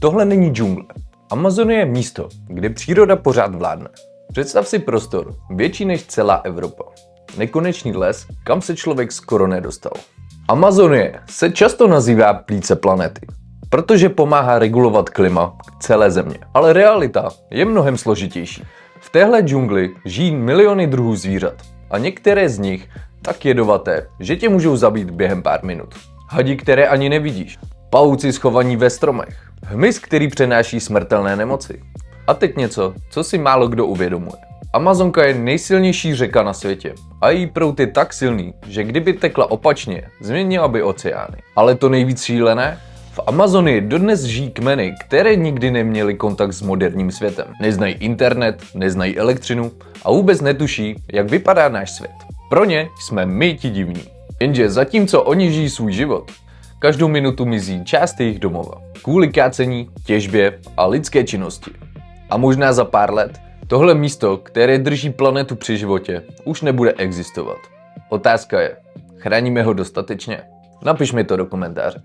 Tohle není džungle. Amazonie je místo, kde příroda pořád vládne. Představ si prostor, větší než celá Evropa. Nekonečný les, kam se člověk skoro nedostal. Amazonie se často nazývá plíce planety, protože pomáhá regulovat klima celé země. Ale realita je mnohem složitější. V téhle džungli žijí miliony druhů zvířat a některé z nich tak jedovaté, že tě můžou zabít během pár minut. Hadi, které ani nevidíš. Pavouci schovaní ve stromech. Hmyz, který přenáší smrtelné nemoci. A teď něco, co si málo kdo uvědomuje. Amazonka je nejsilnější řeka na světě a její proud je tak silný, že kdyby tekla opačně, změnila by oceány. Ale to nejvíc šílené? V Amazonii dodnes žijí kmeny, které nikdy neměly kontakt s moderním světem. Neznají internet, neznají elektřinu a vůbec netuší, jak vypadá náš svět. Pro ně jsme my ti divní. Jenže zatímco oni žijí svůj život, každou minutu mizí část jejich domova. Kvůli kácení, těžbě a lidské činnosti. A možná za pár let tohle místo, které drží planetu při životě, už nebude existovat. Otázka je, chráníme ho dostatečně? Napiš mi to do komentáře.